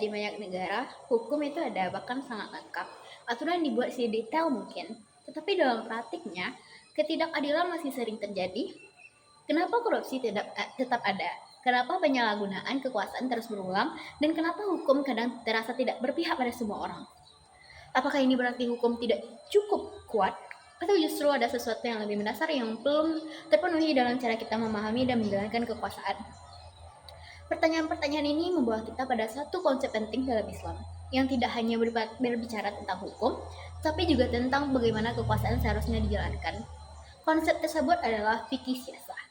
di banyak negara, hukum itu ada bahkan sangat lengkap. Aturan dibuat sedetail mungkin, tetapi dalam praktiknya, ketidakadilan masih sering terjadi. Kenapa korupsi tetap ada? Kenapa penyalahgunaan kekuasaan terus berulang? Dan kenapa hukum kadang terasa tidak berpihak pada semua orang? Apakah ini berarti hukum tidak cukup kuat? Atau justru ada sesuatu yang lebih mendasar yang belum terpenuhi dalam cara kita memahami dan menjalankan kekuasaan? Pertanyaan-pertanyaan ini membawa kita pada satu konsep penting dalam Islam, yang tidak hanya berbicara tentang hukum, tapi juga tentang bagaimana kekuasaan seharusnya dijalankan. Konsep tersebut adalah fikih siasah.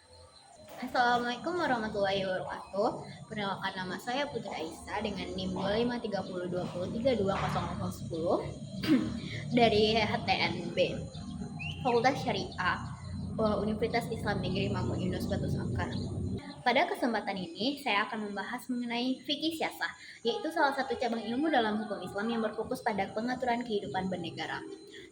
Assalamualaikum warahmatullahi wabarakatuh. Perkenalkan, nama saya Putri Aisyah dengan NIM 253020320010 dari HTNB Fakultas Syariah Universitas Islam Negeri Mahmud Yunus Batu Sangkar. Pada kesempatan ini, saya akan membahas mengenai fikih siasah, yaitu salah satu cabang ilmu dalam hukum Islam yang berfokus pada pengaturan kehidupan bernegara.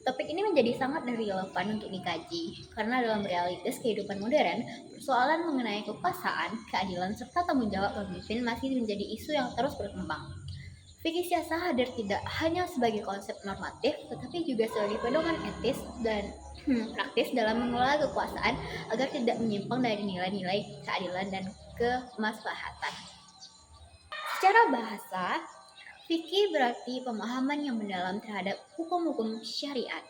Topik ini menjadi sangat relevan untuk dikaji, karena dalam realitas kehidupan modern, persoalan mengenai kekuasaan, keadilan, serta tanggung jawab pemimpin masih menjadi isu yang terus berkembang. Fikih siasah hadir tidak hanya sebagai konsep normatif, tetapi juga sebagai pedoman etis dan praktis dalam mengelola kekuasaan agar tidak menyimpang dari nilai-nilai keadilan dan kemaslahatan. Secara bahasa, fikih berarti pemahaman yang mendalam terhadap hukum-hukum syariat.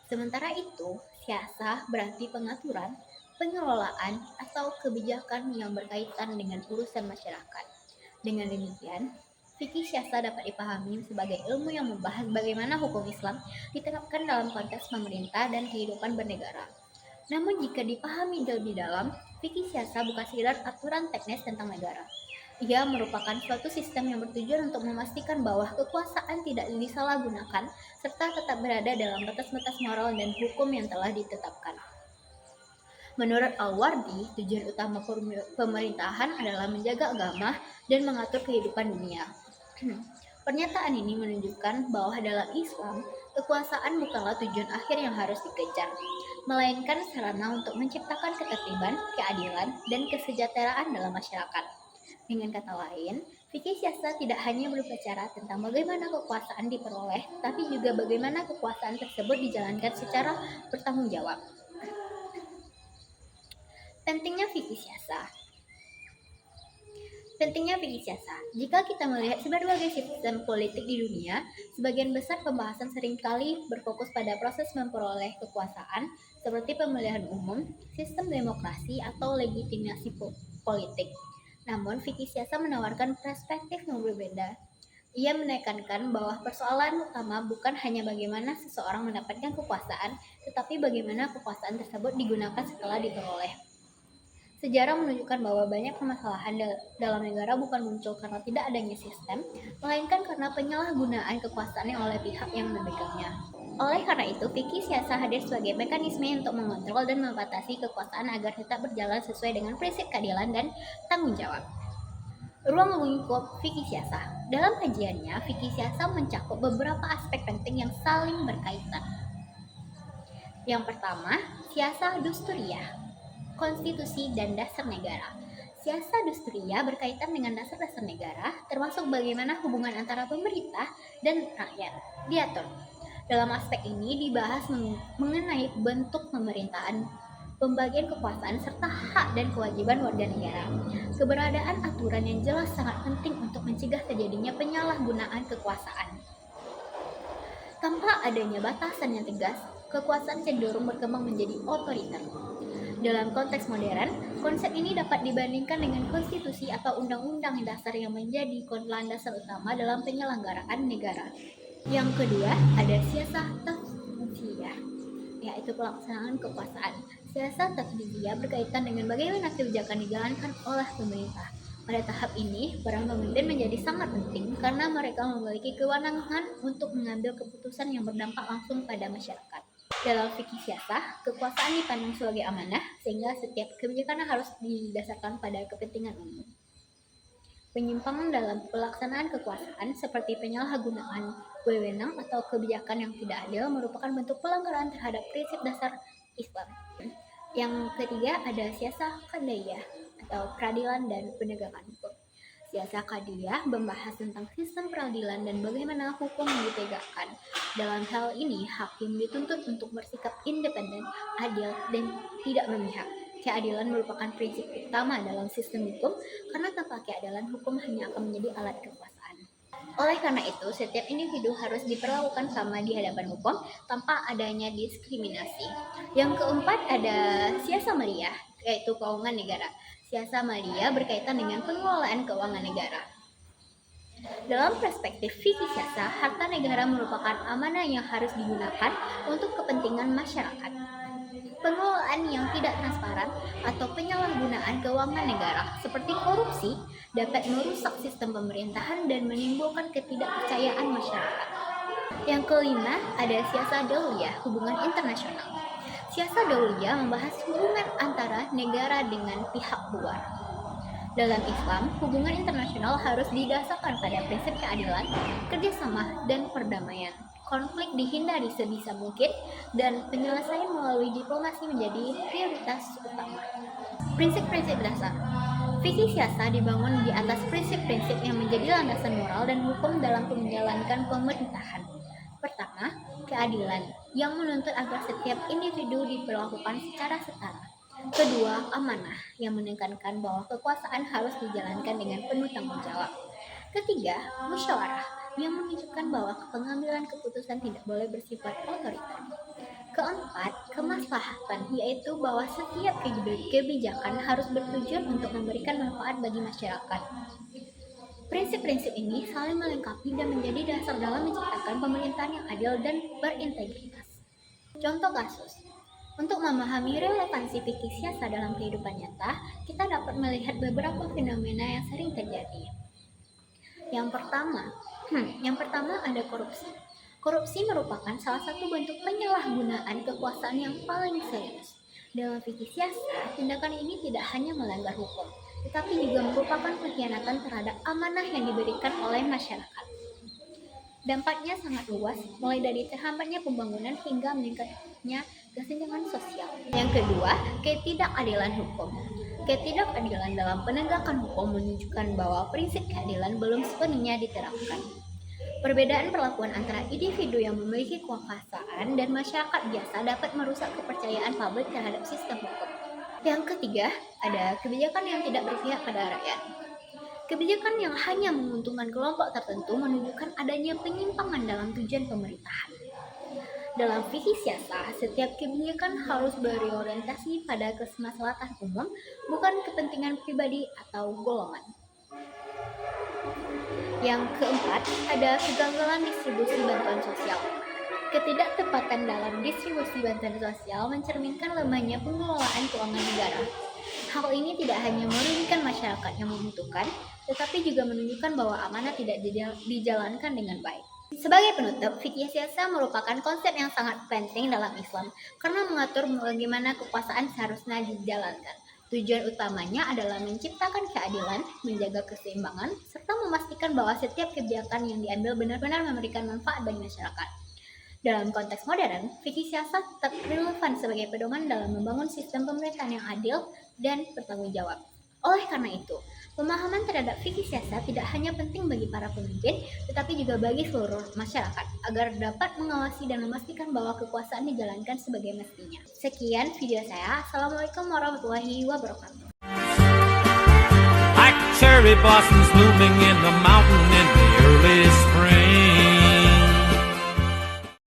Sementara itu, siasah berarti pengaturan, pengelolaan, atau kebijakan yang berkaitan dengan urusan masyarakat. Dengan demikian, fikih siasah dapat dipahami sebagai ilmu yang membahas bagaimana hukum Islam diterapkan dalam konteks pemerintah dan kehidupan bernegara. Namun jika dipahami lebih dalam, fikih siasah bukan sekedar aturan teknis tentang negara. Ia merupakan suatu sistem yang bertujuan untuk memastikan bahwa kekuasaan tidak disalahgunakan serta tetap berada dalam batas-batas moral dan hukum yang telah ditetapkan. Menurut Al-Wardi, tujuan utama pemerintahan adalah menjaga agama dan mengatur kehidupan dunia. Pernyataan ini menunjukkan bahwa dalam Islam, kekuasaan bukanlah tujuan akhir yang harus dikejar, melainkan sarana untuk menciptakan ketertiban, keadilan, dan kesejahteraan dalam masyarakat. Dengan kata lain, fikih siasat tidak hanya berbicara tentang bagaimana kekuasaan diperoleh, tapi juga bagaimana kekuasaan tersebut dijalankan secara bertanggung jawab. Pentingnya fikih siasat. Jika kita melihat berbagai sistem politik di dunia, sebagian besar pembahasan seringkali berfokus pada proses memperoleh kekuasaan, seperti pemilihan umum, sistem demokrasi, atau legitimasi politik. Namun, fikih siasat menawarkan perspektif yang berbeda. Ia menekankan bahwa persoalan utama bukan hanya bagaimana seseorang mendapatkan kekuasaan, tetapi bagaimana kekuasaan tersebut digunakan setelah diperoleh. Sejarah menunjukkan bahwa banyak permasalahan dalam negara bukan muncul karena tidak adanya sistem, melainkan karena penyalahgunaan kekuasaan oleh pihak yang memegangnya. Oleh karena itu, fikih siasat hadir sebagai mekanisme untuk mengontrol dan membatasi kekuasaan agar tetap berjalan sesuai dengan prinsip keadilan dan tanggung jawab. Ruang lingkup fikih siasat. Dalam kajiannya, fikih siasat mencakup beberapa aspek penting yang saling berkaitan. Yang pertama, siasat dusturiyah, konstitusi dan dasar negara. Siasat dusturiyah berkaitan dengan dasar-dasar negara, termasuk bagaimana hubungan antara pemerintah dan rakyat diatur. Dalam aspek ini dibahas mengenai bentuk pemerintahan, pembagian kekuasaan, serta hak dan kewajiban warga negara. Keberadaan aturan yang jelas sangat penting untuk mencegah terjadinya penyalahgunaan kekuasaan. Tanpa adanya batasan yang tegas, kekuasaan cenderung berkembang menjadi otoriter. Dalam konteks modern, konsep ini dapat dibandingkan dengan konstitusi atau undang-undang dasar yang menjadi landasan utama dalam penyelenggaraan negara. Yang kedua, ada siasat tanfidiyah, yaitu pelaksanaan kekuasaan. Siasat tanfidiyah berkaitan dengan bagaimana kebijakan dijalankan oleh pemerintah. Pada tahap ini, peran pemimpin menjadi sangat penting karena mereka memiliki kewenangan untuk mengambil keputusan yang berdampak langsung pada masyarakat. Dalam fikih siasat, kekuasaan dipandang sebagai amanah, sehingga setiap kebijakan harus didasarkan pada kepentingan umum. Penyimpangan dalam pelaksanaan kekuasaan seperti penyalahgunaan wewenang atau kebijakan yang tidak adil merupakan bentuk pelanggaran terhadap prinsip dasar Islam. Yang ketiga ada siasat qadaiyah atau peradilan dan penegakan hukum. Siasa Qadiyah membahas tentang sistem peradilan dan bagaimana hukum ditegakkan. Dalam hal ini, hakim dituntut untuk bersikap independen, adil, dan tidak memihak. Keadilan merupakan prinsip utama dalam sistem hukum karena tanpa keadilan hukum hanya akan menjadi alat kekuasaan. Oleh karena itu, setiap individu harus diperlakukan sama di hadapan hukum tanpa adanya diskriminasi. Yang keempat ada siasa maliyah, yaitu keuangan negara. Siasa maliyah berkaitan dengan pengelolaan keuangan negara. Dalam perspektif fikih siasa, harta negara merupakan amanah yang harus digunakan untuk kepentingan masyarakat. Pengelolaan yang tidak transparan atau penyalahgunaan keuangan negara seperti korupsi dapat merusak sistem pemerintahan dan menimbulkan ketidakpercayaan masyarakat. Yang kelima, ada siasa dauliyah, hubungan internasional. Siasa dauliyah membahas hubungan antara negara dengan pihak luar. Dalam Islam, hubungan internasional harus didasarkan pada prinsip keadilan, kerjasama, dan perdamaian. Konflik dihindari sebisa mungkin, dan penyelesaian melalui diplomasi menjadi prioritas utama. Prinsip-prinsip dasar. Fikih siasa dibangun di atas prinsip-prinsip yang menjadi landasan moral dan hukum dalam menjalankan pemerintahan. Pertama, keadilan yang menuntut agar setiap individu diperlakukan secara setara. Kedua, amanah yang menekankan bahwa kekuasaan harus dijalankan dengan penuh tanggung jawab. Ketiga, musyawarah yang menunjukkan bahwa pengambilan keputusan tidak boleh bersifat otoriter. Keempat, kemaslahatan, yaitu bahwa setiap kebijakan harus bertujuan untuk memberikan manfaat bagi masyarakat. Prinsip-prinsip ini saling melengkapi dan menjadi dasar dalam menciptakan pemerintahan yang adil dan berintegritas. Contoh kasus. Untuk memahami relevansi fikih siasa dalam kehidupan nyata, kita dapat melihat beberapa fenomena yang sering terjadi. Yang pertama ada korupsi. Korupsi merupakan salah satu bentuk penyalahgunaan kekuasaan yang paling serius. Dalam fikih siasa, tindakan ini tidak hanya melanggar hukum, tetapi juga merupakan pengkhianatan terhadap amanah yang diberikan oleh masyarakat. Dampaknya sangat luas, mulai dari terhambatnya pembangunan hingga meningkatnya kesenjangan sosial. Yang kedua, ketidakadilan hukum. Ketidakadilan dalam penegakan hukum menunjukkan bahwa prinsip keadilan belum sepenuhnya diterapkan. Perbedaan perlakuan antara individu yang memiliki kekuasaan dan masyarakat biasa dapat merusak kepercayaan publik terhadap sistem hukum. Yang ketiga, ada kebijakan yang tidak berpihak pada rakyat. Kebijakan yang hanya menguntungkan kelompok tertentu menunjukkan adanya penyimpangan dalam tujuan pemerintahan. Dalam fikih siasa, setiap kebijakan harus berorientasi pada kemaslahatan umum, bukan kepentingan pribadi atau golongan. Yang keempat, ada kegagalan distribusi bantuan sosial. Ketidaktepatan dalam distribusi bantuan sosial mencerminkan lemahnya pengelolaan keuangan negara. Hal ini tidak hanya merugikan masyarakat yang membutuhkan, tetapi juga menunjukkan bahwa amanah tidak dijalankan dengan baik. Sebagai penutup, fikih siasa merupakan konsep yang sangat penting dalam Islam karena mengatur bagaimana kekuasaan seharusnya dijalankan. Tujuan utamanya adalah menciptakan keadilan, menjaga keseimbangan, serta memastikan bahwa setiap kebijakan yang diambil benar-benar memberikan manfaat bagi masyarakat. Dalam konteks modern, fikih siasa tetap relevan sebagai pedoman dalam membangun sistem pemerintahan yang adil dan bertanggung jawab. Oleh karena itu, pemahaman terhadap fikih siasa tidak hanya penting bagi para pemimpin, tetapi juga bagi seluruh masyarakat, agar dapat mengawasi dan memastikan bahwa kekuasaan dijalankan sebagai mestinya. Sekian video saya. Assalamualaikum warahmatullahi wabarakatuh. Like cherry blossoms blooming in the mountains